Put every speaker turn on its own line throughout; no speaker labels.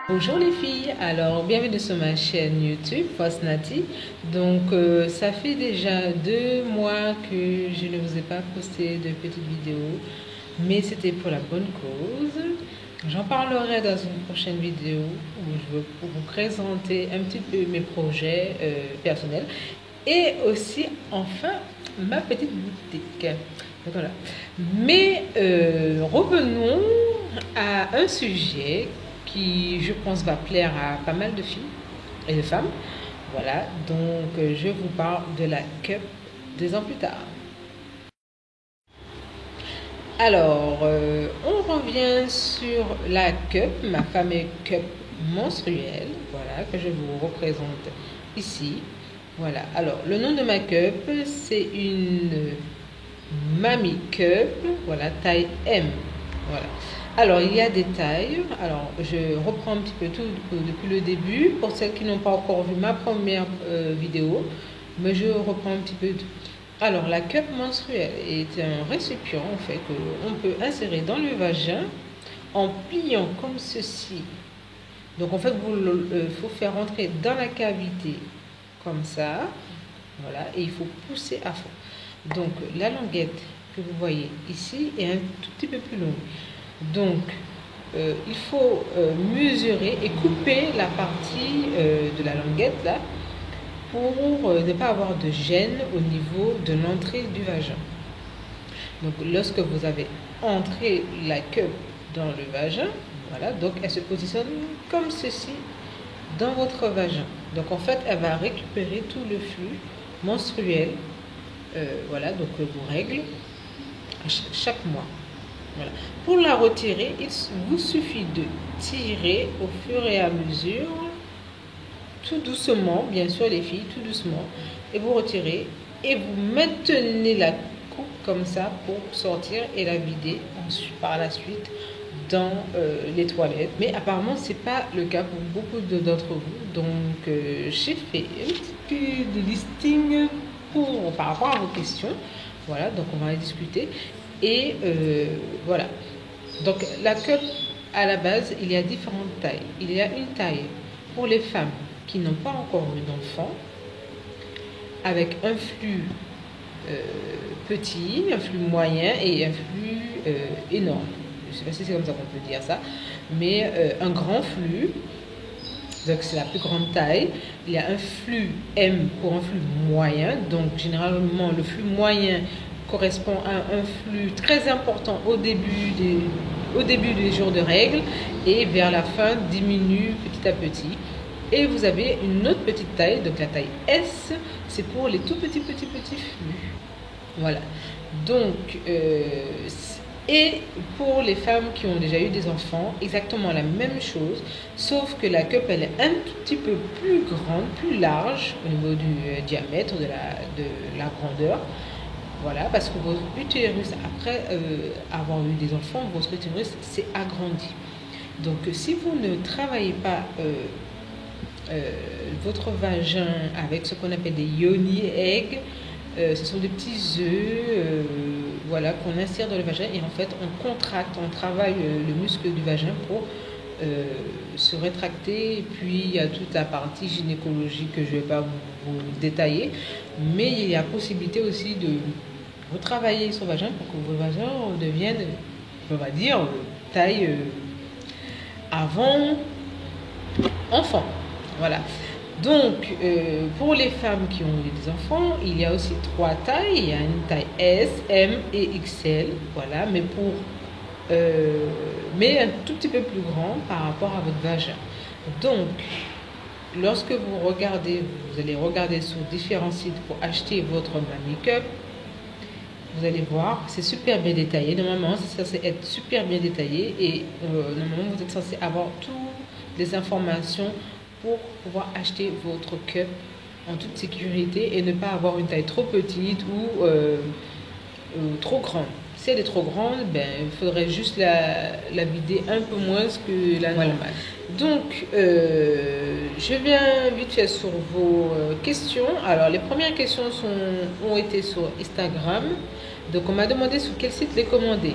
Bonjour les filles, alors bienvenue sur ma chaîne YouTube Fosnati. Donc ça fait déjà 2 mois que je ne vous ai pas posté de petites vidéos, mais c'était pour la bonne cause. J'en parlerai dans une prochaine vidéo où je vais vous présenter un petit peu mes projets personnels et aussi enfin ma petite boutique. Donc, voilà. Mais revenons à un sujet qui, je pense, va plaire à pas mal de filles et de femmes. Voilà, donc je vous parle de la cup 2 ans plus tard. Alors, on revient sur la cup, ma fameuse cup menstruelle, voilà, que je vous représente ici. Voilà, alors le nom de ma cup, c'est une Mamie Cup, voilà, taille M. Voilà. Alors, il y a des tailles. Alors, je reprends un petit peu tout depuis le début. Pour celles qui n'ont pas encore vu ma première vidéo, mais je reprends un petit peu tout. Alors, la cup menstruelle est un récipient, en fait, qu'on peut insérer dans le vagin en pliant comme ceci. Donc, en fait, il faut faire rentrer dans la cavité comme ça. Voilà, et il faut pousser à fond. Donc, la languette que vous voyez ici est un tout petit peu plus longue. Donc, il faut mesurer et couper la partie de la languette là pour ne pas avoir de gêne au niveau de l'entrée du vagin. Donc, lorsque vous avez entré la cup dans le vagin, voilà, donc elle se positionne comme ceci dans votre vagin. Donc, en fait, elle va récupérer tout le flux menstruel. Voilà, donc vos règles chaque mois. Voilà. Pour la retirer, il vous suffit de tirer au fur et à mesure, tout doucement, bien sûr les filles, tout doucement, et vous retirez et vous maintenez la coupe comme ça pour sortir et la vider par la suite dans les toilettes. Mais apparemment, ce n'est pas le cas pour beaucoup d'entre vous. Donc, j'ai fait un petit peu de listing par rapport à vos questions. Voilà, donc on va en discuter. Et voilà. Donc la cup, à la base, il y a différentes tailles. Il y a une taille pour les femmes qui n'ont pas encore eu d'enfant, avec un flux petit, un flux moyen et un flux énorme. Je ne sais pas si c'est comme ça qu'on peut dire ça, mais un grand flux. Donc c'est la plus grande taille. Il y a un flux M pour un flux moyen. Donc généralement le flux moyen correspond à un flux très important au début des jours de règles et vers la fin diminue petit à petit. Et vous avez une autre petite taille, donc la taille S, c'est pour les tout petits flux. Voilà. Donc et pour les femmes qui ont déjà eu des enfants, exactement la même chose, sauf que la cup, elle est un tout petit peu plus grande, plus large au niveau du diamètre, de la grandeur. Voilà, parce que votre utérus, après avoir eu des enfants, votre utérus s'est agrandi. Donc, si vous ne travaillez pas votre vagin avec ce qu'on appelle des yoni eggs, ce sont des petits œufs voilà, qu'on insère dans le vagin et en fait on contracte, on travaille le muscle du vagin pour se rétracter. Et puis il y a toute la partie gynécologique que je ne vais pas vous détailler, mais il y a possibilité aussi de retravailler son vagin pour que vos vagins deviennent, on va dire, taille avant enfant. Voilà. Donc, pour les femmes qui ont eu des enfants, il y a aussi 3 tailles. Il y a une taille S, M et XL. Voilà, mais un tout petit peu plus grand par rapport à votre vagin. Donc, lorsque vous allez regarder sur différents sites pour acheter votre Mamie Cup, vous allez voir, c'est super bien détaillé. Normalement, c'est censé être super bien détaillé et normalement, vous êtes censé avoir toutes les informations pour pouvoir acheter votre cup en toute sécurité et ne pas avoir une taille trop petite ou trop grande. Si elle est trop grande, ben, il faudrait juste la vider un peu moins que la normale. Donc, je viens vite fait sur vos questions. Alors, les premières questions ont été sur Instagram. Donc, on m'a demandé sur quel site les commander.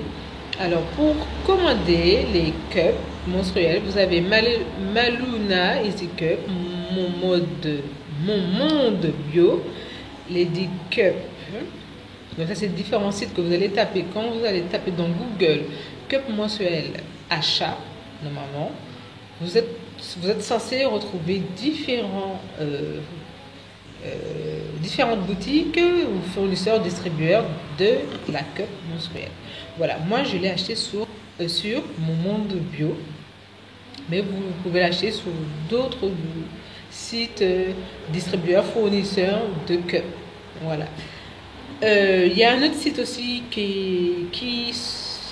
Alors, pour commander les cups menstruels, vous avez Maluna Easy Cup, mon monde bio, Lady Cup. Donc, ça, c'est différents sites que vous allez taper. Quand vous allez taper dans Google cup mensuel achat, normalement, vous êtes censé retrouver différentes boutiques ou fournisseurs, distributeurs de la cup menstruelle. Voilà, moi je l'ai acheté sur mon monde bio, mais vous pouvez l'acheter sur d'autres sites distributeurs, fournisseurs de cup. Voilà. Il y a un autre site aussi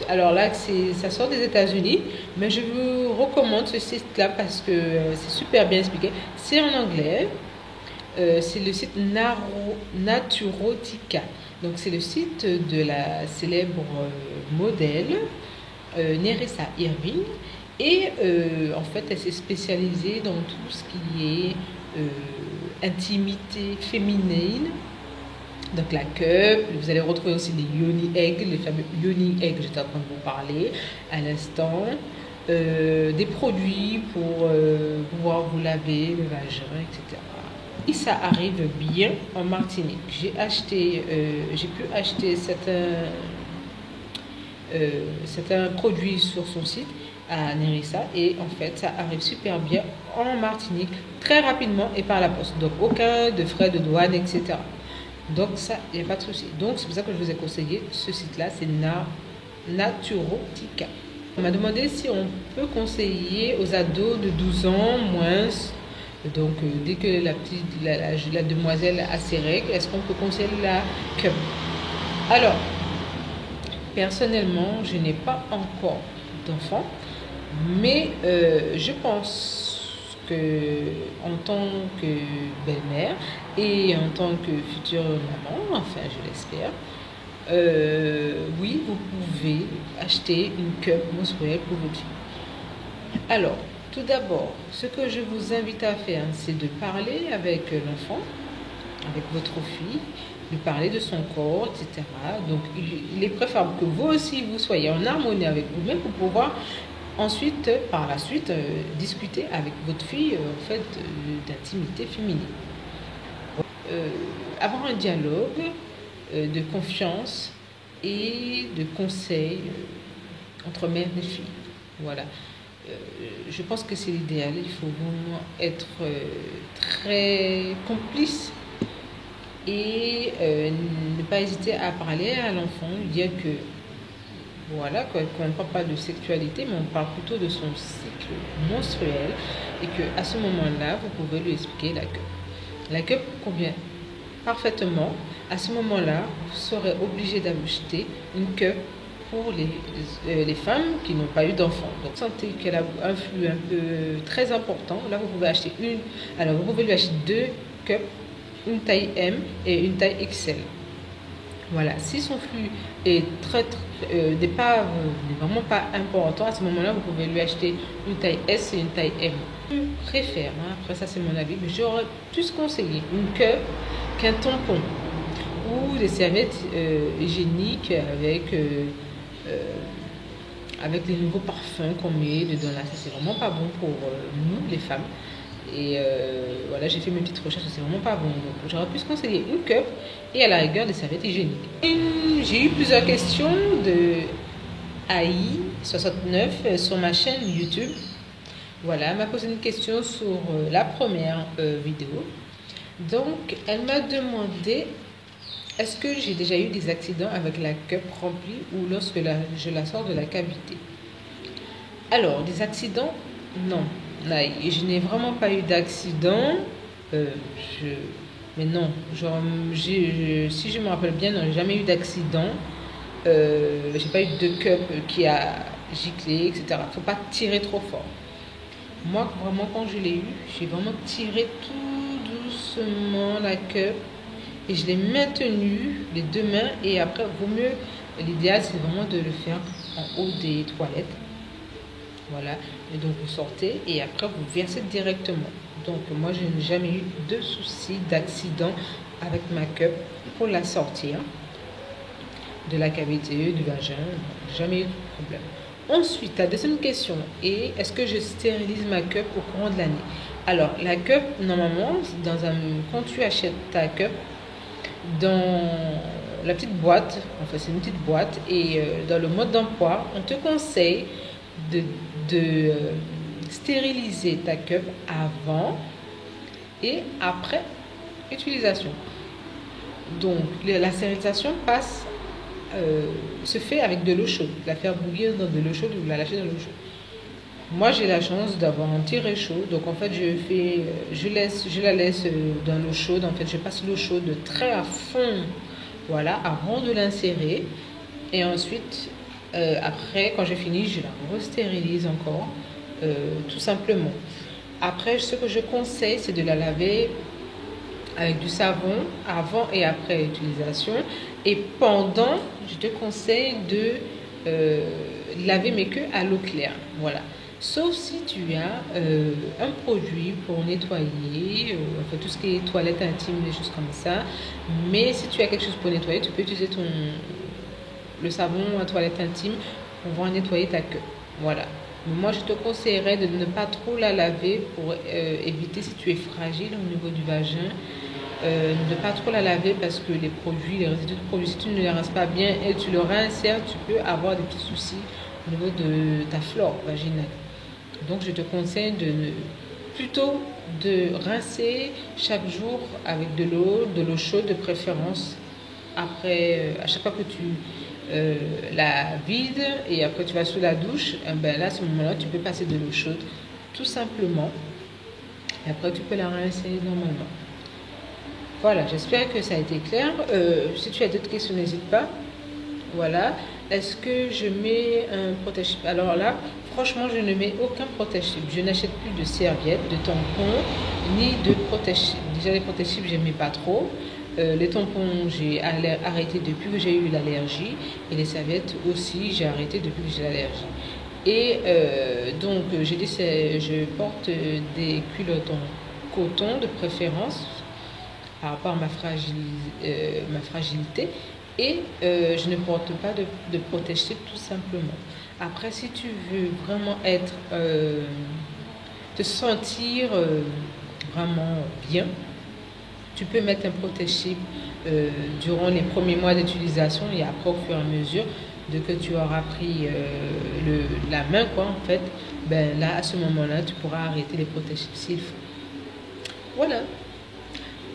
alors là, ça sort des États-Unis, mais je vous recommande ce site-là parce que c'est super bien expliqué. C'est en anglais. C'est le site Naturotica. Donc, c'est le site de la célèbre modèle Nerissa Irving. Et en fait, elle s'est spécialisée dans tout ce qui est intimité féminine. Donc la cup, vous allez retrouver aussi les yoni eggs, les fameux yoni eggs que j'étais en train de vous parler à l'instant. Des produits pour pouvoir vous laver le vagin, etc. Et ça arrive bien en Martinique. J'ai pu acheter certains produits sur son site à Nerissa et en fait ça arrive super bien en Martinique très rapidement et par la poste. Donc aucun de frais de douane, etc. Donc ça, il n'y a pas de souci. Donc c'est pour ça que je vous ai conseillé ce site-là, c'est Naturotica. On m'a demandé si on peut conseiller aux ados de 12 ans, moins, donc dès que la demoiselle a ses règles, est-ce qu'on peut conseiller la cup? Alors, personnellement, je n'ai pas encore d'enfant, mais je pense en tant que belle-mère et en tant que future maman, enfin je l'espère, oui, vous pouvez acheter une cup menstruelle pour votre fille. Alors, tout d'abord, ce que je vous invite à faire, c'est de parler avec l'enfant, avec votre fille, de parler de son corps, etc. Donc, il est préférable que vous aussi, vous soyez en harmonie avec vous-même pour pouvoir ensuite, par la suite, discuter avec votre fille en fait d'intimité féminine. Avoir un dialogue de confiance et de conseils entre mère et fille. Voilà. Je pense que c'est l'idéal. Il faut vraiment être très complice et ne pas hésiter à parler à l'enfant, lui dire que voilà, qu'on ne parle pas de sexualité, mais on parle plutôt de son cycle menstruel et qu'à ce moment-là, vous pouvez lui expliquer la cup. La cup convient parfaitement. À ce moment-là, vous serez obligé d'acheter une cup pour les femmes qui n'ont pas eu d'enfant. Donc, sentez qu'elle a un flux un peu très important. Là, vous pouvez acheter alors vous pouvez lui acheter 2 cups, une taille M et une taille XL. Voilà, si son flux est n'est vraiment pas important, à ce moment-là, vous pouvez lui acheter une taille S et une taille M. Je préfère, après ça c'est mon avis, mais j'aurais plus conseillé une cup qu'un tampon ou des serviettes hygiéniques avec les nouveaux parfums qu'on met dedans là. Ça c'est vraiment pas bon pour nous les femmes. Et voilà, j'ai fait mes petites recherches, c'est vraiment pas bon. Donc j'aurais pu conseiller une cup et à la rigueur des serviettes hygiéniques. J'ai eu plusieurs questions de AI69 sur ma chaîne YouTube. Voilà, elle m'a posé une question sur la première vidéo. Donc elle m'a demandé est-ce que j'ai déjà eu des accidents avec la cup remplie ou lorsque je la sors de la cavité. Alors, des accidents, non. Je n'ai vraiment pas eu d'accident. Mais non, si je me rappelle bien, non, j'ai jamais eu d'accident. J'ai pas eu de cup qui a giclé, etc. Faut pas tirer trop fort. Moi, vraiment, quand je l'ai eu, j'ai vraiment tiré tout doucement la cup et je l'ai maintenue les 2 mains. Et après, vaut mieux, l'idéal, c'est vraiment de le faire en haut des toilettes. Voilà, et donc vous sortez et après vous versez directement. Donc moi je n'ai jamais eu de soucis, d'accident avec ma cup pour la sortir de la cavité, du vagin, jamais eu de problème. Ensuite, la deuxième question est, est-ce que je stérilise ma cup au courant de l'année? Alors, la cup, normalement, quand tu achètes ta cup, dans la petite boîte, enfin c'est une petite boîte, et dans le mode d'emploi, on te conseille de, de stériliser ta cup avant et après utilisation. Donc, la stérilisation se fait avec de l'eau chaude. La faire bouillir dans de l'eau chaude ou la lâcher dans l'eau chaude. Moi, j'ai la chance d'avoir un petit réchaud. Donc, en fait, je la laisse dans l'eau chaude. En fait, je passe l'eau chaude très à fond, voilà, avant de l'insérer. Et ensuite, après, quand j'ai fini, je la restérilise encore, tout simplement. Après, ce que je conseille, c'est de la laver avec du savon avant et après utilisation. Et pendant, je te conseille de laver mais que à l'eau claire. Voilà. Sauf si tu as un produit pour nettoyer, enfin tout ce qui est toilette intime, des choses comme ça. Mais si tu as quelque chose pour nettoyer, tu peux utiliser le savon à toilette intime pour pouvoir nettoyer ta queue. Voilà. Moi, je te conseillerais de ne pas trop la laver pour éviter, si tu es fragile au niveau du vagin, ne pas trop la laver parce que les résidus de produits, si tu ne les rinces pas bien et tu le réinsères, tu peux avoir des petits soucis au niveau de ta flore vaginale. Donc, je te conseille plutôt de rincer chaque jour avec de l'eau chaude de préférence. Après, à chaque fois que tu la vides et après tu vas sous la douche, là, à ce moment-là, tu peux passer de l'eau chaude tout simplement. Et après, tu peux la rincer normalement. Voilà, j'espère que ça a été clair. Si tu as d'autres questions, n'hésite pas. Voilà. Est-ce que je mets un protège-chip? Alors là, franchement, je ne mets aucun protège-chip. Je n'achète plus de serviettes, de tampons, ni de protège-chip. Déjà, les protège-chips, je n'aimais pas trop. Les tampons, j'ai arrêté depuis que j'ai eu l'allergie. Et les serviettes aussi, j'ai arrêté depuis que j'ai l'allergie. Et donc, je porte des culottes en coton de préférence par rapport à ma fragilité. Et je ne porte pas de protège-chip tout simplement. Après, si tu veux vraiment te sentir vraiment bien, tu peux mettre un protège-chip durant les premiers mois d'utilisation et après, au fur et à mesure que tu auras pris la main, quoi, en fait, là, à ce moment-là, tu pourras arrêter les protège-chips s'il faut. Voilà.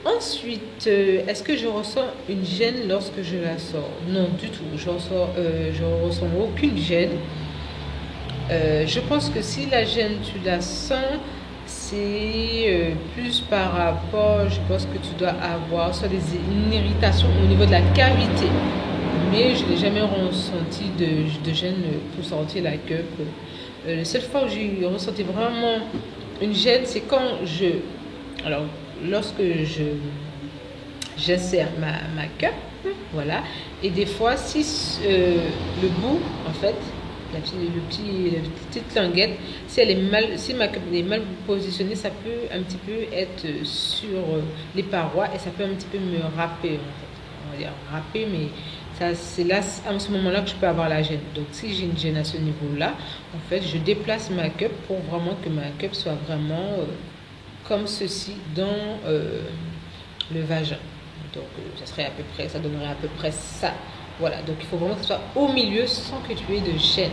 Ensuite, est-ce que je ressens une gêne lorsque je la sors? Non, du tout. Je ressens aucune gêne. Je pense que si la gêne, tu la sens, c'est plus par rapport, je pense que tu dois avoir soit une irritation au niveau de la cavité. Mais je n'ai jamais ressenti de gêne pour sortir la cup. La seule fois où j'ai ressenti vraiment une gêne, c'est quand lorsque j'insère ma cup, voilà, et des fois si le bout, en fait, la petite languette, si ma cup est mal positionnée, ça peut un petit peu être sur les parois et ça peut un petit peu me râper, en fait. On va dire râper, mais c'est là, à ce moment-là, que je peux avoir la gêne. Donc si j'ai une gêne à ce niveau-là, en fait, je déplace ma cup pour vraiment que ma cup soit vraiment comme ceci dans le vagin. Donc ça donnerait à peu près ça. Voilà, donc il faut vraiment que ce soit au milieu sans que tu aies de gêne.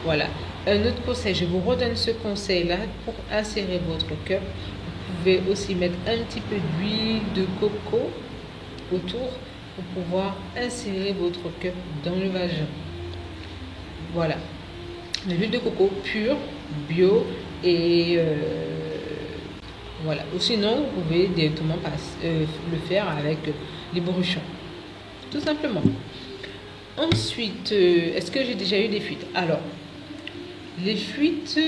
Voilà. Un autre conseil, je vous redonne ce conseil-là pour insérer votre cup. Vous pouvez aussi mettre un petit peu d'huile de coco autour pour pouvoir insérer votre cup dans le vagin. Voilà. De l'huile de coco pure, bio et voilà. Ou sinon, vous pouvez directement le faire avec les bourrichons. Tout simplement. Ensuite, est-ce que j'ai déjà eu des fuites? Alors, les fuites,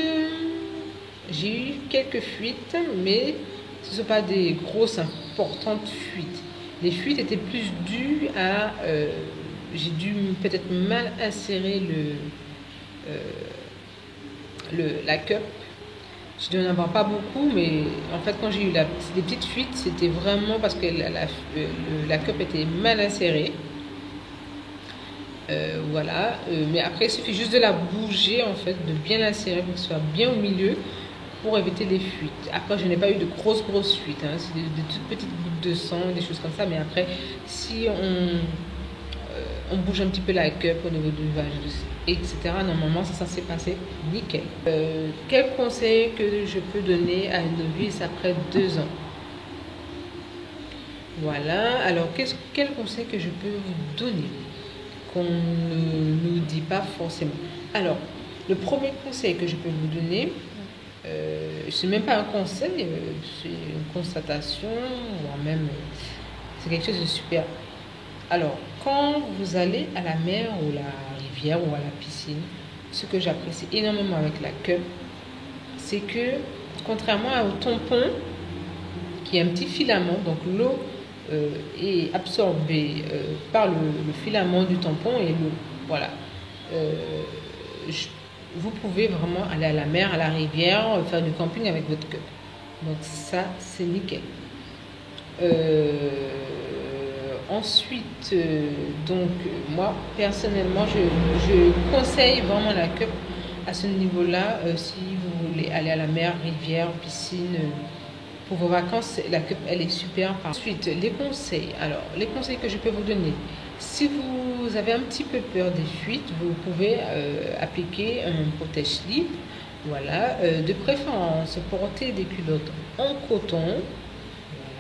j'ai eu quelques fuites, mais ce ne sont pas des grosses, importantes fuites. Les fuites étaient plus dues à... j'ai dû peut-être mal insérer la cup. Je dois en avoir pas beaucoup, mais en fait, quand j'ai eu les petites fuites, c'était vraiment parce que la cup était mal insérée. Voilà, mais après, il suffit juste de la bouger, en fait, de bien l'insérer pour que ce soit bien au milieu pour éviter les fuites. Après, je n'ai pas eu de grosses fuites, hein. C'est des toutes petites gouttes de sang, des choses comme ça, mais après, si on bouge un petit peu la cup au niveau du vagin, etc. Normalement, ça s'est passé nickel. Quel conseil que je peux donner à une novice après 2 ans? Voilà, alors quel conseil que je peux vous donner qu'on ne nous dit pas forcément? Alors, le premier conseil que je peux vous donner, c'est même pas un conseil, c'est une constatation, voire même c'est quelque chose de super. Alors, quand vous allez à la mer ou la rivière ou à la piscine, ce que j'apprécie énormément avec la cup, c'est que contrairement au tampon, qui est un petit filament, donc l'eau est absorbée par le filament du tampon et l'eau. Voilà. Vous pouvez vraiment aller à la mer, à la rivière, faire du camping avec votre cup. Donc ça, c'est nickel. Ensuite, donc moi personnellement, je conseille vraiment la cup à ce niveau-là. Si vous voulez aller à la mer, rivière, piscine, pour vos vacances, la cup elle est super. Ensuite, les conseils. Alors, les conseils que je peux vous donner. Si vous avez un petit peu peur des fuites, vous pouvez appliquer un protège-slip. Voilà, de préférence, porter des culottes en coton.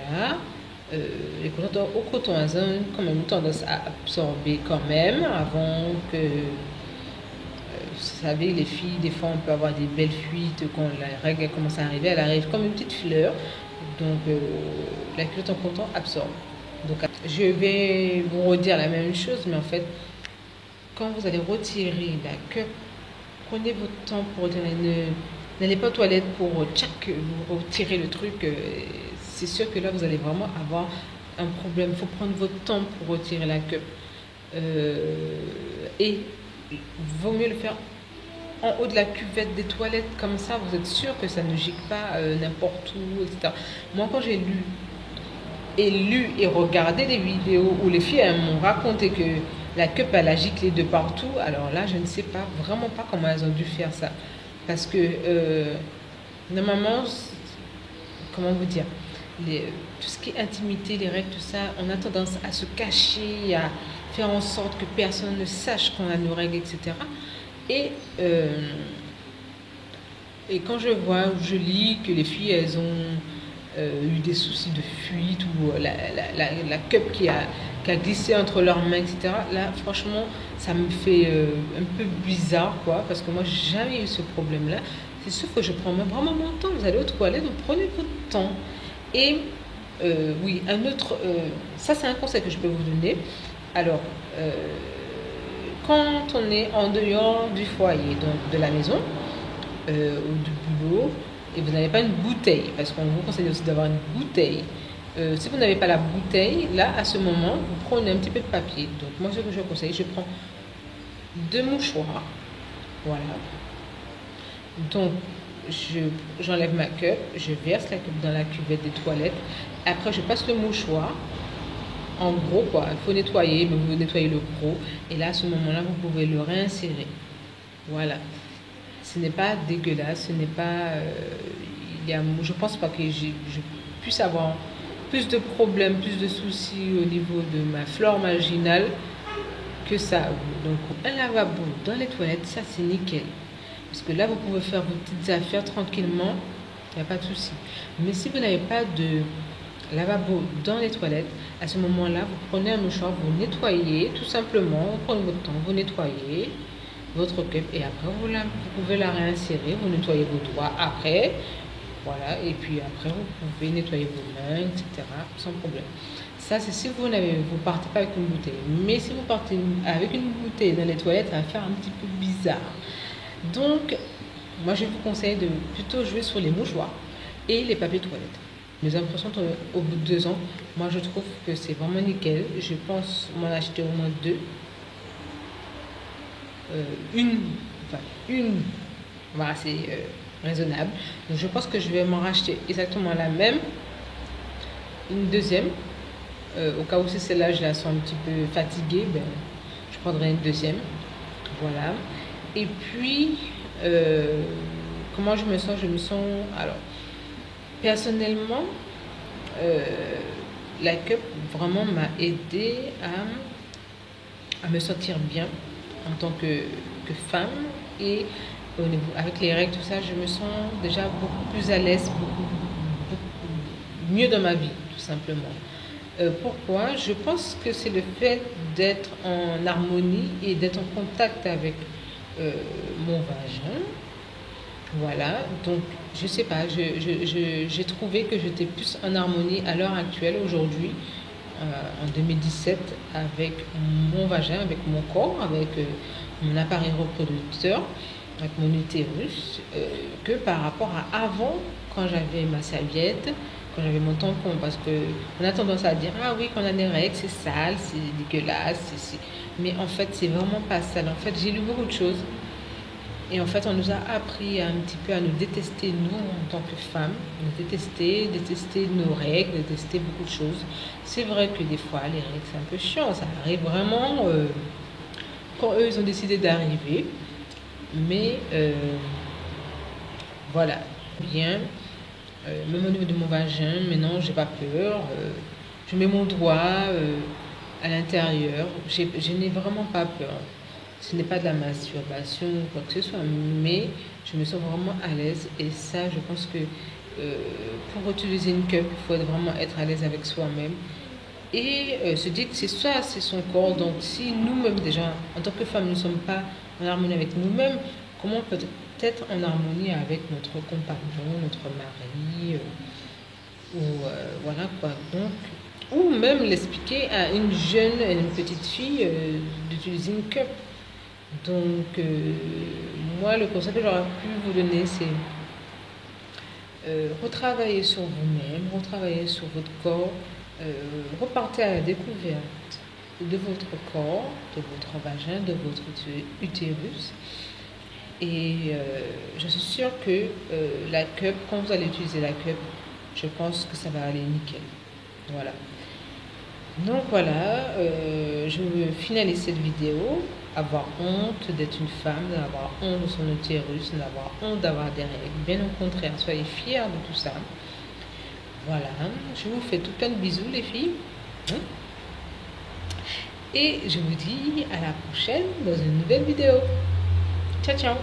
Voilà. Les culottes au coton, elles ont quand même tendance à absorber quand même avant que... vous savez, les filles, des fois, on peut avoir des belles fuites quand la règle commence à arriver. Elle arrive comme une petite fleur. Donc, la culotte en coton absorbe. Donc, je vais vous redire la même chose, mais en fait, quand vous allez retirer la cup, prenez votre temps pour retirer. N'allez pas aux toilettes pour vous retirer le truc. C'est sûr que là, vous allez vraiment avoir un problème. Il faut prendre votre temps pour retirer la cup. Et il vaut mieux le faire en haut de la cuvette des toilettes. Comme ça, vous êtes sûr que ça ne gicle pas n'importe où, etc. Moi, quand j'ai lu et regardé des vidéos où les filles m'ont raconté que la cup, elle a giclé de partout, alors là, je ne sais pas, vraiment pas comment elles ont dû faire ça. Parce que, normalement, comment vous dire, tout ce qui est intimité, les règles, tout ça, on a tendance à se cacher, à faire en sorte que personne ne sache qu'on a nos règles, etc. Et quand je vois, je lis que les filles, elles ont eu des soucis de fuite ou la cup qui a glissé entre leurs mains, etc. Là, franchement, ça me fait un peu bizarre, quoi, parce que moi, j'ai jamais eu ce problème-là. C'est sûr que je prends vraiment mon temps. Vous allez aux toilettes, donc prenez votre temps. Et oui, ça c'est un conseil que je peux vous donner. Alors, quand on est en dehors du foyer, donc de la maison ou du boulot, et vous n'avez pas une bouteille, parce qu'on vous conseille aussi d'avoir une bouteille. Si vous n'avez pas la bouteille, là, à ce moment, vous prenez un petit peu de papier. Donc, moi, ce que je vous conseille, je prends 2 mouchoirs. Voilà. Donc, j'enlève ma cup, je verse la cup dans la cuvette des toilettes. Après, je passe le mouchoir. En gros, quoi, il faut nettoyer, mais vous nettoyez le gros. Et là, à ce moment-là, vous pouvez le réinsérer. Voilà. Ce n'est pas dégueulasse, ce n'est pas... je pense pas que je puisse avoir plus de problèmes, plus de soucis au niveau de ma flore vaginale que ça. Donc, un lavabo dans les toilettes, ça, c'est nickel. Parce que là, vous pouvez faire vos petites affaires tranquillement, il n'y a pas de souci. Mais si vous n'avez pas de lavabo dans les toilettes, à ce moment-là, vous prenez un mouchoir, vous nettoyez, tout simplement, vous prenez votre temps, vous nettoyez votre cup et après, vous pouvez la réinsérer, vous nettoyez vos doigts après, voilà, et puis après, vous pouvez nettoyer vos mains, etc., sans problème. Ça, c'est si vous ne partez pas avec une bouteille. Mais si vous partez avec une bouteille dans les toilettes, ça va faire un petit peu bizarre. Donc, moi, je vous conseille de plutôt jouer sur les mouchoirs et les papiers toilettes. Mes impressions au bout de 2 ans, moi, je trouve que c'est vraiment nickel. Je pense m'en acheter au moins 2. Une Voilà, c'est raisonnable. Donc je pense que je vais m'en racheter exactement la même, une deuxième. Au cas où si celle-là je la sens un petit peu fatiguée, ben, je prendrai une deuxième. Voilà. Et puis, comment je me sens? Je me sens, alors, personnellement, euh, la cup vraiment m'a aidé à me sentir bien en tant que femme. Et au niveau, avec les règles, tout ça, je me sens déjà beaucoup plus à l'aise, beaucoup mieux dans ma vie, tout simplement. Pourquoi? Je pense que c'est le fait d'être en harmonie et d'être en contact avec euh, mon vagin. Voilà, donc je sais pas, j'ai trouvé que j'étais plus en harmonie à l'heure actuelle, aujourd'hui, en 2017, avec mon vagin, avec mon corps, avec mon appareil reproducteur, avec mon utérus, que par rapport à avant, quand j'avais ma serviette, quand j'avais mon tampon, parce que on a tendance à dire, ah oui, quand on a des règles, c'est sale, c'est dégueulasse, mais en fait, c'est vraiment pas sale. En fait, j'ai lu beaucoup de choses. Et en fait, on nous a appris un petit peu à nous détester, nous, en tant que femmes, nous détester nos règles, détester beaucoup de choses. C'est vrai que des fois, les règles, c'est un peu chiant. Ça arrive vraiment quand eux, ils ont décidé d'arriver. Mais voilà, bien. Même au niveau de mon vagin, maintenant, j'ai pas peur. Je mets mon doigt à l'intérieur. Je n'ai vraiment pas peur. Ce n'est pas de la masturbation ou quoi que ce soit, mais je me sens vraiment à l'aise. Et ça, je pense que pour utiliser une cup, il faut vraiment être à l'aise avec soi-même. Et se dire que c'est ça, c'est son corps. Donc si nous-mêmes, déjà, en tant que femmes, nous ne sommes pas en harmonie avec nous-mêmes, comment peut être en harmonie avec notre compagnon, notre mari, voilà quoi. Donc, ou même l'expliquer à une jeune, une petite fille d'utiliser une cup. Donc, moi, le conseil que j'aurais pu vous donner, c'est retravailler sur vous-même, retravailler sur votre corps, repartez à la découverte de votre corps, de votre vagin, de votre utérus. Et je suis sûre que la cup, quand vous allez utiliser la cup, je pense que ça va aller nickel. Voilà. Donc voilà, je veux finaliser cette vidéo. Avoir honte d'être une femme, d'avoir honte de son utérus, d'avoir honte d'avoir des règles. Bien au contraire, soyez fiers de tout ça. Voilà, je vous fais tout plein de bisous les filles. Et je vous dis à la prochaine dans une nouvelle vidéo. Ciao ciao.